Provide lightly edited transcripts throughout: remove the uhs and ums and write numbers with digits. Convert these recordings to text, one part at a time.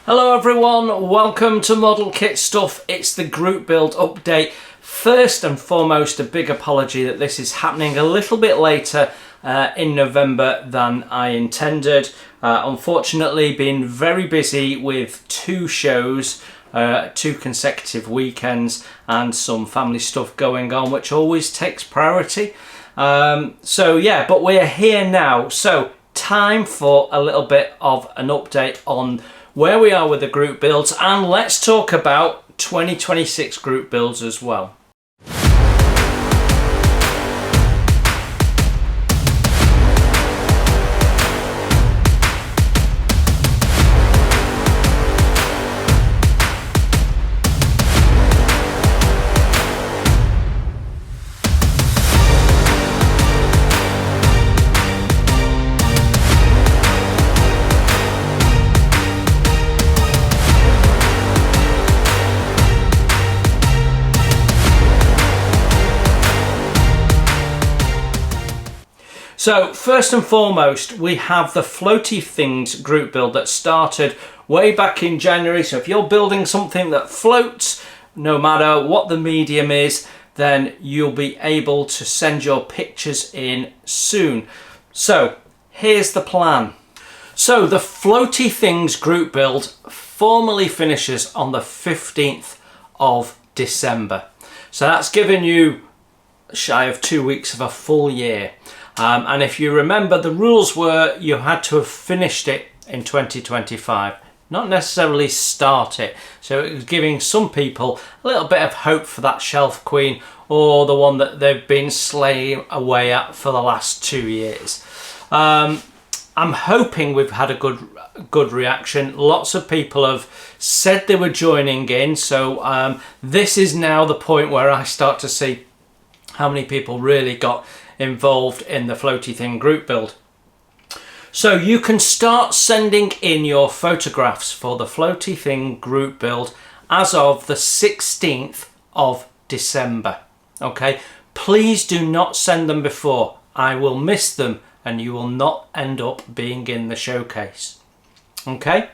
Hello everyone, welcome to Model Kit Stuff. It's the group build update. First and foremost, a big apology that this is happening a little bit later in November than I intended. Unfortunately, been very busy with two shows, 2 consecutive weekends and some family stuff going on, which always takes priority. But we're here now. So time for a little bit of an update on where we are with the group builds, and let's talk about 2026 group builds as well. So first and foremost, we have the Floaty Things group build that started way back in January. So if you're building something that floats, no matter what the medium is, then you'll be able to send your pictures in soon. So here's the plan. So the Floaty Things group build formally finishes on the 15th of December. So that's given you shy of 2 weeks of a full year. And if you remember, the rules were you had to have finished it in 2025, not necessarily start it. So it was giving some people a little bit of hope for that Shelf Queen, or the one that they've been slaying away at for the last 2 years. I'm hoping we've had a good reaction. Lots of people have said they were joining in. So this is now the point where I start to see how many people really got involved in the Floaty Thing group build. So you can start sending in your photographs for the Floaty Thing group build as of the 16th of December. Okay, please do not send them before. I will miss them and you will not end up being in the showcase. Okay,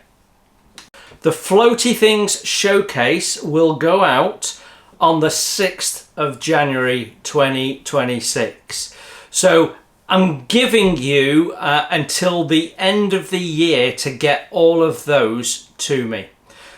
the Floaty Things showcase will go out on the 6th of January 2026. So I'm giving you until the end of the year to get all of those to me.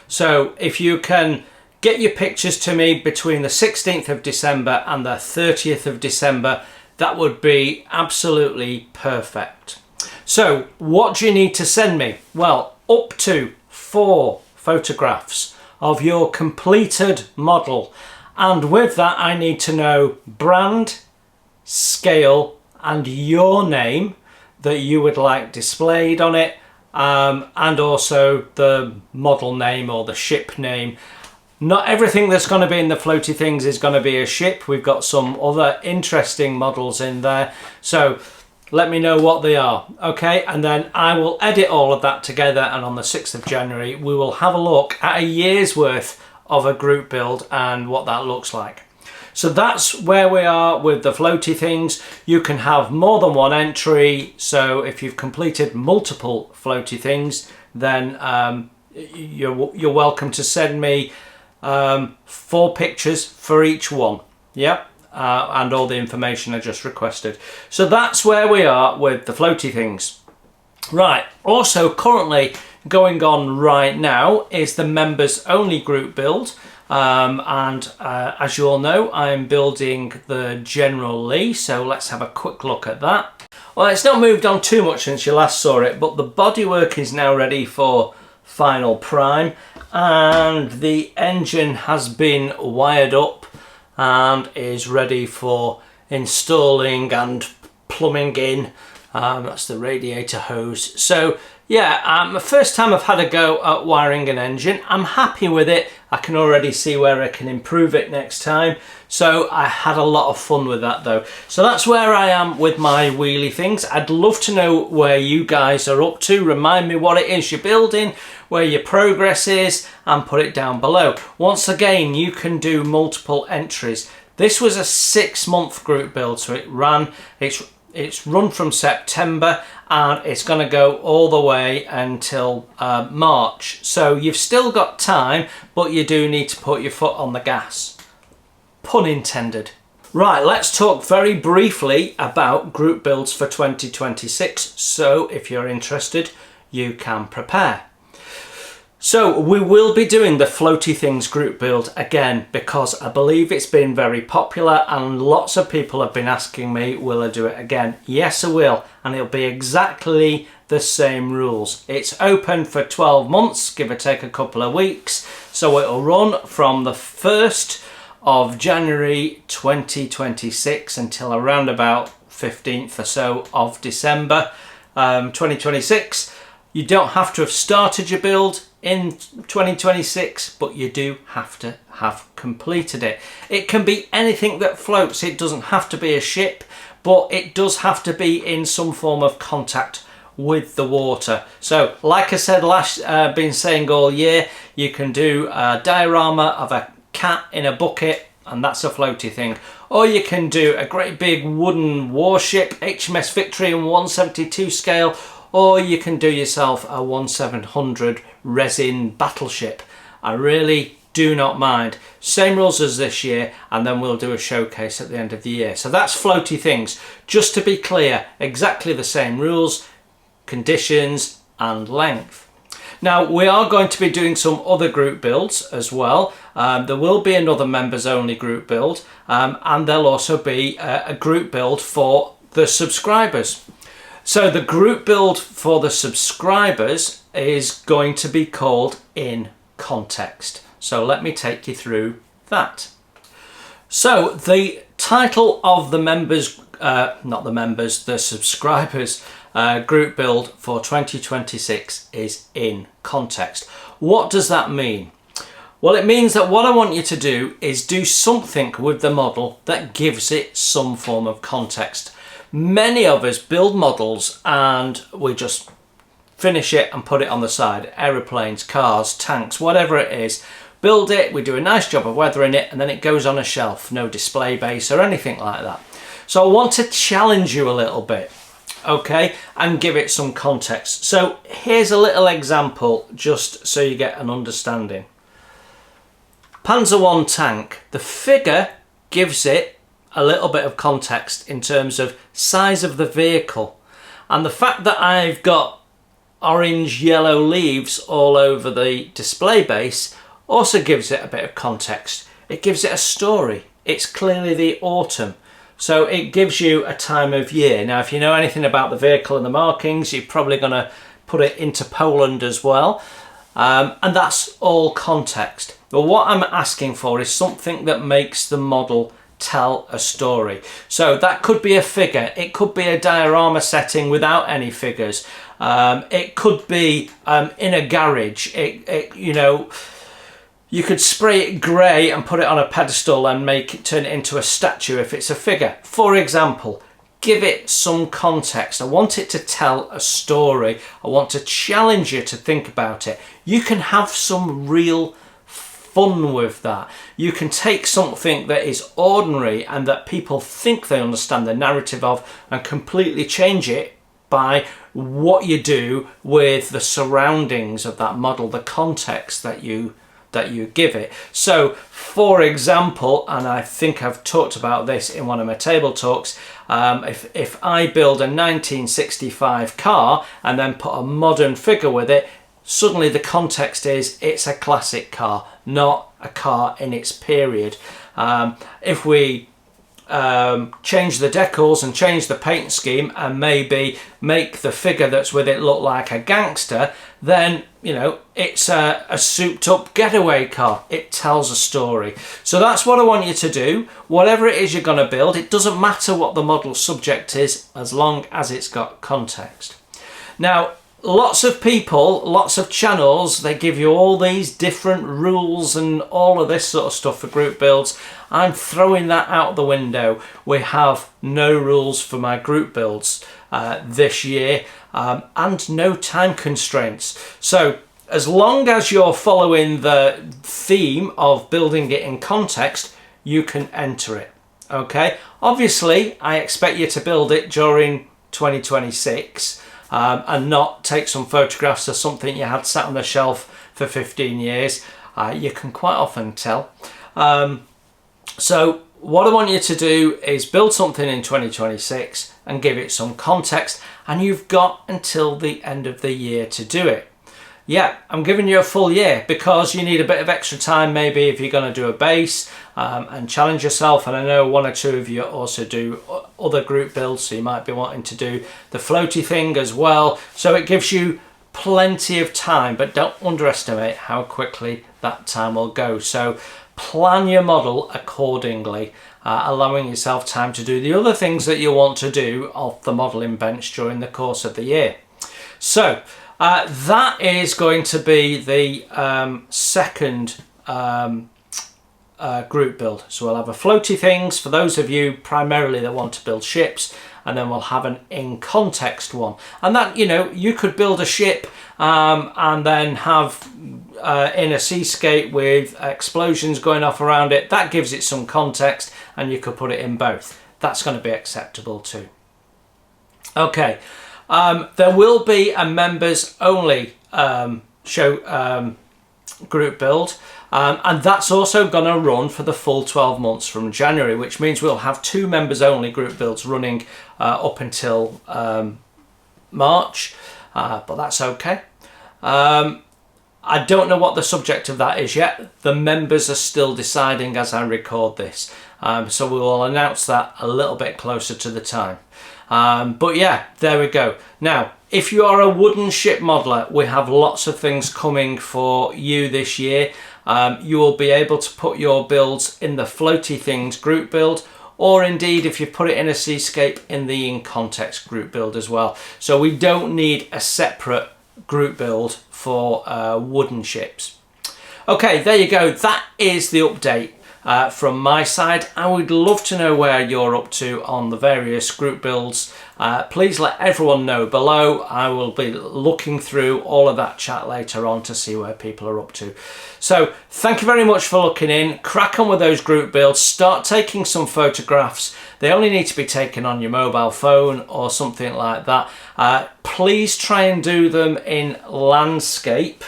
So if you can get your pictures to me between the 16th of December and the 30th of December, that would be absolutely perfect. So what do you need to send me? Well, up to 4 photographs of your completed model. And with that, I need to know brand, scale, and your name that you would like displayed on it, and also the model name or the ship name. Not everything that's going to be in the Floaty Things is going to be a ship. We've got some other interesting models in there. So let me know what they are, okay? And then I will edit all of that together, and on the 6th of January, we will have a look at a year's worth of a group build and what that looks like. So that's where we are with the Floaty Things. You can have more than one entry. So if you've completed multiple Floaty Things, then you're welcome to send me 4 pictures for each one. Yep. And all the information I just requested. So that's where we are with the Floaty Things. Right, also currently going on right now is the members only group build. As you all know, I'm building the General Lee, so let's have a quick look at that. Well, it's not moved on too much since you last saw it, but the bodywork is now ready for final prime, and the engine has been wired up and is ready for installing and plumbing in. That's the radiator hose. So yeah, the first time I've had a go at wiring an engine. I'm happy with it. I can already see where I can improve it next time. So I had a lot of fun with that though. So that's where I am with my wheelie things. I'd love to know where you guys are up to. Remind me what it is you're building, where your progress is, and put it down below. Once again, you can do multiple entries. This was a 6-month group build, so it's It's run from September and it's going to go all the way until March. So you've still got time, but you do need to put your foot on the gas. Pun intended. Right, let's talk very briefly about group builds for 2026. So if you're interested, you can prepare. So we will be doing the Floaty Things group build again because I believe it's been very popular and lots of people have been asking me, will I do it again? Yes, I will, and it'll be exactly the same rules. It's open for 12 months, give or take a couple of weeks. So it'll run from the 1st of January 2026 until around about 15th or so of December 2026. You don't have to have started your build in 2026, but you do have to have completed it. It can be anything that floats. It doesn't have to be a ship, but it does have to be in some form of contact with the water. So like I said been saying all year, you can do a diorama of a cat in a bucket, and that's a floaty thing. Or you can do a great big wooden warship, HMS Victory in 1/72 scale, or you can do yourself a 1/700 resin battleship. I really do not mind. Same rules as this year, and then we'll do a showcase at the end of the year. So that's Floaty Things. Just to be clear, exactly the same rules, conditions and length. Now we are going to be doing some other group builds as well. There will be another members only group build, and there'll also be a group build for the subscribers. So the group build for the subscribers is going to be called In Context. So let me take you through that. So the title of the members, the subscribers group build for 2026 is In Context. What does that mean? Well, it means that what I want you to do is do something with the model that gives it some form of context. Many of us build models and we just finish it and put it on the side. Aeroplanes, cars, tanks, whatever it is. Build it, we do a nice job of weathering it, and then it goes on a shelf. No display base or anything like that. So I want to challenge you a little bit, okay, and give it some context. So here's a little example just so you get an understanding. Panzer I tank, the figure gives it a little bit of context in terms of size of the vehicle, and the fact that I've got orange yellow leaves all over the display base also gives it a bit of context. It gives it a story. It's clearly the autumn, so it gives you a time of year. Now if you know anything about the vehicle and the markings, you're probably going to put it into Poland as well, and that's all context. But what I'm asking for is something that makes the model tell a story. So that could be a figure, it could be a diorama setting without any figures, it could be in a garage, you know, you could spray it grey and put it on a pedestal and turn it into a statue if it's a figure. For example, give it some context. I want it to tell a story. I want to challenge you to think about it. You can have some real fun with that. You can take something that is ordinary and that people think they understand the narrative of and completely change it by what you do with the surroundings of that model, the context that you give it. So for example, and I think I've talked about this in one of my table talks, if I build a 1965 car and then put a modern figure with it, suddenly the context is it's a classic car, not a car in its period. If we change the decals and change the paint scheme and maybe make the figure that's with it look like a gangster, then you know it's a souped up getaway car. It tells a story. So that's what I want you to do. Whatever it is you're going to build, it doesn't matter what the model subject is as long as it's got context. Now lots of people, lots of channels, they give you all these different rules and all of this sort of stuff for group builds. I'm throwing that out the window. We have no rules for my group builds this year, and no time constraints. So as long as you're following the theme of building it in context, you can enter it. Okay, obviously I expect you to build it during 2026 and not take some photographs of something you had sat on the shelf for 15 years. You can quite often tell. So what I want you to do is build something in 2026 and give it some context, and you've got until the end of the year to do it. Yeah, I'm giving you a full year because you need a bit of extra time maybe if you're going to do a base and challenge yourself. And I know one or two of you also do other group builds, so you might be wanting to do the floaty thing as well. So it gives you plenty of time, but don't underestimate how quickly that time will go. So plan your model accordingly, allowing yourself time to do the other things that you want to do off the modelling bench during the course of the year. So that is going to be the second group build. So we'll have a floaty things for those of you primarily that want to build ships, and then we'll have an in context one. And that, you know, you could build a ship and then have in a seascape with explosions going off around it. That gives it some context, and you could put it in both. That's going to be acceptable too. Okay. There will be a members only group build, and that's also going to run for the full 12 months from January, which means we'll have 2 members only group builds running up until March, but that's okay. I don't know what the subject of that is yet. The members are still deciding as I record this, so we will announce that a little bit closer to the time. But yeah, there we go. Now, if you are a wooden ship modeler, we have lots of things coming for you this year. You will be able to put your builds in the floaty things group build, or indeed if you put it in a seascape, in the in context group build as well. So we don't need a separate group build for wooden ships. Okay, there you go. That is the update from my side. I would love to know where you're up to on the various group builds. Please let everyone know below. I will be looking through all of that chat later on to see where people are up to. So thank you very much for looking in. Crack on with those group builds. Start taking some photographs. They only need to be taken on your mobile phone or something like that. Please try and do them in landscape,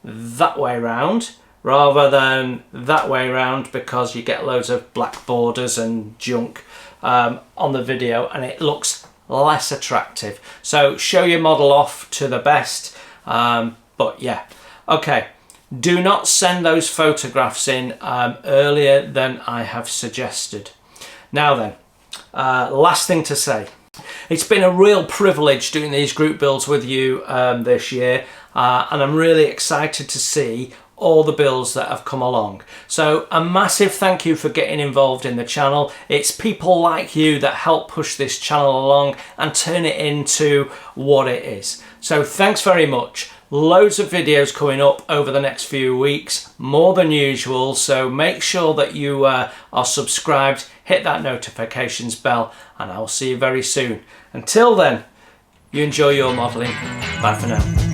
that way round, rather than that way round, because you get loads of black borders and junk on the video and it looks less attractive. So show your model off to the best. But yeah, okay. Do not send those photographs in earlier than I have suggested. Now then, last thing to say. It's been a real privilege doing these group builds with you this year, and I'm really excited to see all the builds that have come along. So a massive thank you for getting involved in the channel. It's people like you that help push this channel along and turn it into what it is. So thanks very much. Loads of videos coming up over the next few weeks, more than usual, so make sure that you are subscribed, hit that notifications bell, and I'll see you very soon. Until then, you enjoy your modelling. Bye for now.